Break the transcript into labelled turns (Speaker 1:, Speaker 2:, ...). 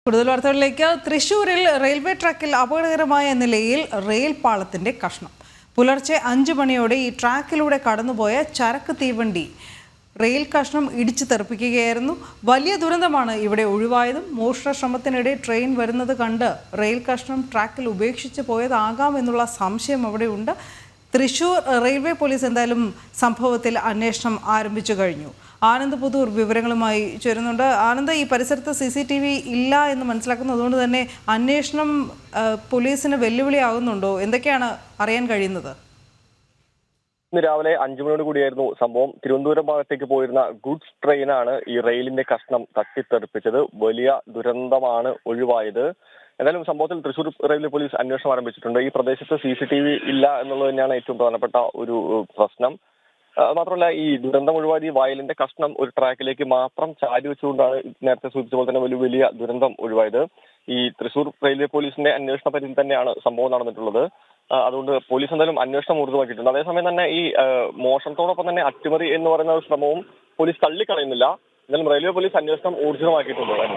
Speaker 1: കൂടുതൽ വാർത്തകളിലേക്ക്. തൃശൂരിൽ റെയിൽവേ ട്രാക്കിൽ അപകടകരമായ നിലയിൽ റെയിൽ പാളത്തിന്റെ കഷ്ണം. പുലർച്ചെ 5 മണിയോടെ ഈ ട്രാക്കിലൂടെ കടന്നുപോയ ചരക്ക് തീവണ്ടി റെയിൽ കഷ്ണം ഇടിച്ചു തെറിപ്പിക്കുകയായിരുന്നു. വലിയ ദുരന്തമാണ് ഇവിടെ ഒഴിവായതും. മോഷണ ശ്രമത്തിനിടെ ട്രെയിൻ വരുന്നത് കണ്ട് റെയിൽ കഷ്ണം ട്രാക്കിൽ ഉപേക്ഷിച്ച് പോയതാകാം എന്നുള്ള സംശയം അവിടെയുണ്ട്. തൃശൂർ റെയിൽവേ പോലീസ് എന്തായാലും സംഭവത്തിൽ അന്വേഷണം ആരംഭിച്ചു കഴിഞ്ഞു. ആനന്ദ് പുതൂർ വിവരങ്ങളുമായി ചേരുന്നുണ്ട്. ആനന്ദ്, ഈ പരിസരത്ത് CCTV ഇല്ല എന്ന് മനസ്സിലാക്കുന്നു. അതുകൊണ്ട് തന്നെ അന്വേഷണം പോലീസിന് വെല്ലുവിളിയാകുന്നുണ്ടോ? എന്തൊക്കെയാണ് അറിയാൻ കഴിയുന്നത്?
Speaker 2: ഇന്ന് രാവിലെ 5 മണിയോട് കൂടിയായിരുന്നു സംഭവം. തിരുവനന്തപുരം ഭാഗത്തേക്ക് പോയിരുന്ന ഗുഡ്സ് ട്രെയിനാണ് ഈ റെയിലിന്റെ കഷ്ണം തട്ടിത്തെറിപ്പിച്ചത്. വലിയ ദുരന്തമാണ് ഒഴിവായത്. എന്തായാലും സംഭവത്തിൽ തൃശൂർ റെയിൽവേ പോലീസ് അന്വേഷണം ആരംഭിച്ചിട്ടുണ്ട്. ഈ പ്രദേശത്ത് CCTV ഇല്ല എന്നുള്ളത് തന്നെയാണ് ഏറ്റവും പ്രധാനപ്പെട്ട ഒരു പ്രശ്നം. മാത്രമല്ല, ഈ ദുരന്തം ഒഴിവായി വയലിന്റെ കഷ്ണം ഒരു ട്രാക്കിലേക്ക് മാത്രം ചാരി വെച്ചുകൊണ്ടാണ് നേരത്തെ സൂചിപ്പിച്ച പോലെ തന്നെ വലിയ ദുരന്തം ഒഴിവായത്. ഈ തൃശൂർ റെയിൽവേ പോലീസിന്റെ അന്വേഷണ പരിധിയിൽ തന്നെയാണ് സംഭവം നടന്നിട്ടുള്ളത്. അതുകൊണ്ട് പോലീസ് എന്തായാലും അന്വേഷണം ഊർജ്ജിതമാക്കിയിട്ടുണ്ട്. അതേസമയം തന്നെ ഈ മോഷണത്തോടൊപ്പം തന്നെ അട്ടിമറി എന്ന് പറയുന്ന ഒരു ശ്രമവും പോലീസ് തള്ളിക്കളയുന്നില്ല. എന്നാലും റെയിൽവേ പോലീസ് അന്വേഷണം ഊർജ്ജിതമാക്കിയിട്ടുണ്ട്.